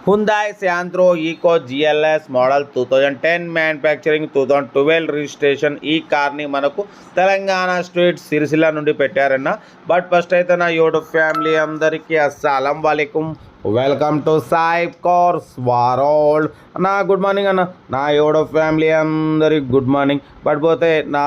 Hyundai Santro Eco GLS model 2010 manufacturing 2012 registration. ఈ కార్ని మనకు తెలంగాణ స్టేట్ సిరిసిల్ల నుండి పెట్టారన్న. బట్ ఫస్ట్ అయితే నా యూట్యూబ్ ఫ్యామిలీ అందరికీ అస్సలం వాలేకుమ్, welcome to Sai cars world అన్న. గుడ్ మార్నింగ్ అన్న. నా యూట్యూబ్ ఫ్యామిలీ అందరికి గుడ్ మార్నింగ్. బట్ పోతే నా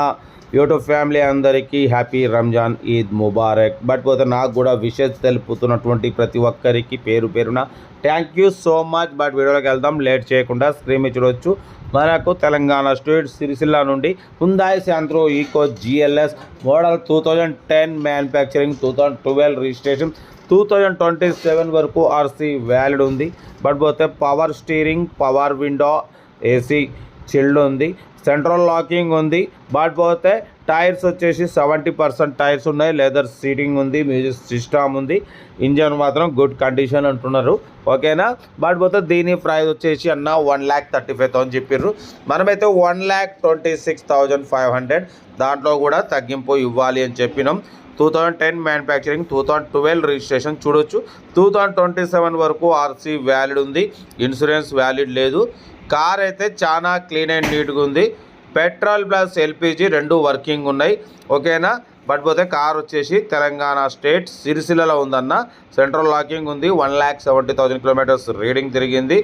యూట్యూబ్ ఫ్యామిలీ అందరికీ హ్యాపీ రంజాన్ ఈద్ ముబారక్. బట్ పోతే నాకు కూడా విషెస్ తెలుపుతున్నటువంటి ప్రతి ఒక్కరికి పేరు పేరున thank you so much. But వీడియోలోకి వెళ్దాం లేట్ చేయకుండా. స్క్రీన్ మీద చూడవచ్చు మనకు తెలంగాణ స్టేట్ సిరిసిల్ల నుండి Hyundai Santro Eco GLS model 2010 manufacturing, 2012 registration, 2027 వరకు ఆర్సీ వ్యాలిడ్ ఉంది. బట్ పోతే power steering, power window, AC chilled ఉంది, సెంట్రల్ లాకింగ్ ఉంది. బట్ పోతే టైర్స్ వచ్చేసి 70% టైర్స్ ఉన్నాయి, లెదర్ సీటింగ్ ఉంది, మ్యూజిక్ సిస్టమ్ ఉంది. ఇంజన్ మాత్రం గుడ్ కండిషన్ అంటున్నారు, ఓకేనా. బట్ పోతే దీని ప్రైస్ వచ్చేసి అన్న 1,35,000 చెప్పారు. మనమైతే 1,26,500 దాంట్లో కూడా తగ్గింపు ఇవ్వాలి అని చెప్పినాం. 2010 మ్యానుఫ్యాక్చరింగ్, 2012 రిజిస్ట్రేషన్ చూడొచ్చు. 2027 వరకు ఆర్సీ వ్యాలిడ్ ఉంది, ఇన్సూరెన్స్ వ్యాలిడ్ లేదు. కార్ అయితే చాలా క్లీన్ అండ్ నీట్గా ఉంది. పెట్రోల్ ప్లస్ ఎల్పిజి రెండు వర్కింగ్ ఉన్నాయి, ఓకేనా. బట్ పోతే కార్ వచ్చేసి తెలంగాణ స్టేట్ సిరిసిల్లలో ఉందన్న. సెంట్రల్ లాకింగ్ ఉంది, 1,70,000 కిలోమీటర్స్ రీడింగ్ తిరిగింది,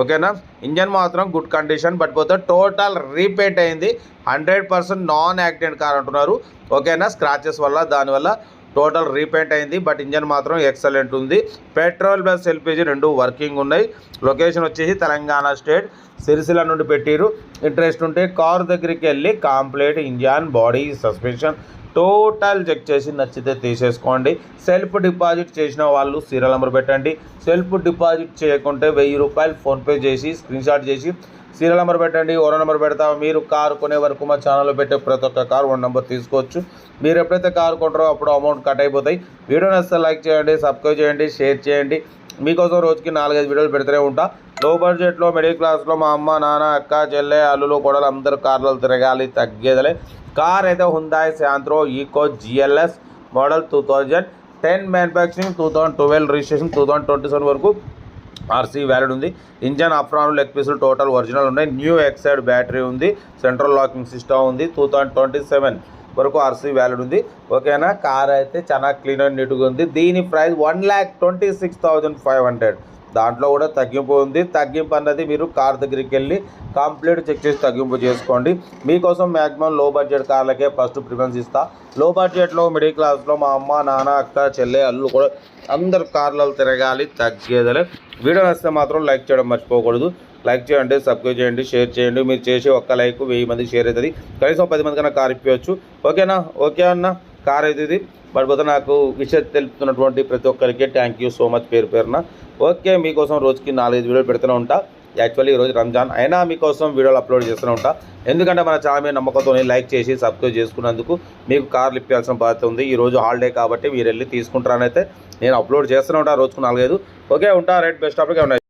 ఓకేనా. ఇంజన్ మాత్రం గుడ్ కండిషన్. బట్ పోతే టోటల్ రీపేంట్ అయింది. 100% నాన్ యాక్సిడెంట్ కార్ అంటున్నారు, ఓకేనా. స్క్రాచెస్ వల్ల దానివల్ల టోటల్ రీపెయింట్ అయింది. బట్ ఇంజన్ మాత్రం ఎక్సలెంట్ ఉంది. పెట్రోల్ ప్లస్ ఎల్పిజి రెండు వర్కింగ్ ఉన్నాయి. లొకేషన్ వచ్చేసి తెలంగాణ స్టేట్ సిరిసిల్ల నుండి పెట్టిరు. ఇంట్రెస్ట్ ఉంటే కార్ దగ్గరికి వెళ్ళి complete engine, body, suspension total check చేసి నచ్చితే తీసేసుకోండి. సెల్ఫ్ డిపాజిట్ చేసిన వాళ్ళు సీరియల్ నెంబర్ పెట్టండి. సెల్ఫ్ డిపాజిట్ చేయకుంటే 1000 రూపాయలు ఫోన్పే చేసి స్క్రీన్ షాట్ చేసి సీరియల్ నెంబర్ పెట్టండి. ఓరో నెంబర్ పెడతాము. మీరు కారు కొనే వరకు మా ఛానల్లో పెట్టే ప్రతి ఒక్క కారు 1 నెంబర్ తీసుకోవచ్చు. మీరు ఎప్పుడైతే కారు కొంటారో అప్పుడు అమౌంట్ కట్ అయిపోతాయి. వీడియో నచ్చితే లైక్ చేయండి, సబ్స్క్రైబ్ చేయండి, షేర్ చేయండి. మీకోసం రోజుకి 4-5 వీడియోలు పెడుతూనే ఉంటా. లో బడ్జెట్లో, మిడిల్ క్లాస్లో మా అమ్మ, నాన్న, అక్క, చెల్లె, అల్లులు, కొడలు అందరూ కార్లలో తిరగాలి, తగ్గేదలే. కార్ అయితే Hyundai Santro Eco GLS model 2010 manufacturing, 2012 registration, 2027 వరకు ఆర్సీ వ్యాలిడ్ ఉంది. ఇంజన్, అప్రాన్, లెగ్ పీసులు టోటల్ ఒరిజినల్ ఉన్నాయి. న్యూ ఎక్సైడ్ బ్యాటరీ ఉంది, సెంట్రల్ లాకింగ్ సిస్టమ్ ఉంది. 2027 వరకు ఆర్సీ వ్యాలిడ్ ఉంది, ఓకేనా. కార్ అయితే చాలా క్లీన్ అండ్ నీట్గా ఉంది. దీని ప్రైస్ 1,26,500. దాంట్లో కూడా తగ్గింపు ఉంది. తగ్గింపు అన్నది మీరు కార్ దగ్గరికి వెళ్ళి కంప్లీట్ చెక్ చేసి తగ్గింపు చేసుకోండి. మీకోసం మ్యాక్సిమం లో బడ్జెట్ కార్లకే ఫస్ట్ ప్రిఫరెన్స్ ఇస్తా. లో బడ్జెట్లో, మిడిల్ క్లాస్లో మా అమ్మ, నాన్న, అక్క, చెల్లె, అల్లు కూడా అందరు కార్లలో తిరగాలి, తగ్గేదలే. వీడియో నచ్చితే మాత్రం లైక్ చేయడం మర్చిపోకూడదు. లైక్ చేయండి, సబ్స్క్రైబ్ చేయండి, షేర్ చేయండి. మీరు చేసే ఒక్క లైక్ 1000 మందికి షేర్ అవుతుంది. కనీసం 10 మంది కన్నా కార్ ఇప్పవచ్చు, ఓకేనా. ఓకే అన్న, కార్ అవుతుంది. బట్ పోతే నాకు విషయం తెలుపుతున్నటువంటి ప్రతి ఒక్కరికి థ్యాంక్ యూ సో మచ్ పేరు పేరున. ఓకే, మీకోసం రోజుకి 4-5 వీడియోలు పెడుతూనే ఉంటా. యాక్చువల్లీ ఈరోజు రంజాన్ అయినా మీకోసం వీడియోలు అప్లోడ్ చేస్తూనే ఉంటా. ఎందుకంటే మన ఛానల్ మీద నమ్మకంతో లైక్ చేసి సబ్స్క్రైబ్ చేసుకున్నందుకు మీకు కార్లు ఇప్పాల్సిన బాధ్యత ఉంది. ఈరోజు హాలిడే కాబట్టి మీరు వెళ్ళి తీసుకుంటారనైతే నేను అప్లోడ్ చేస్తూనే ఉంటాను రోజుకు 4-5. ఓకే, ఉంటా. రైట్, బెస్ట్ ఆఫ్గా ఉన్నాయి.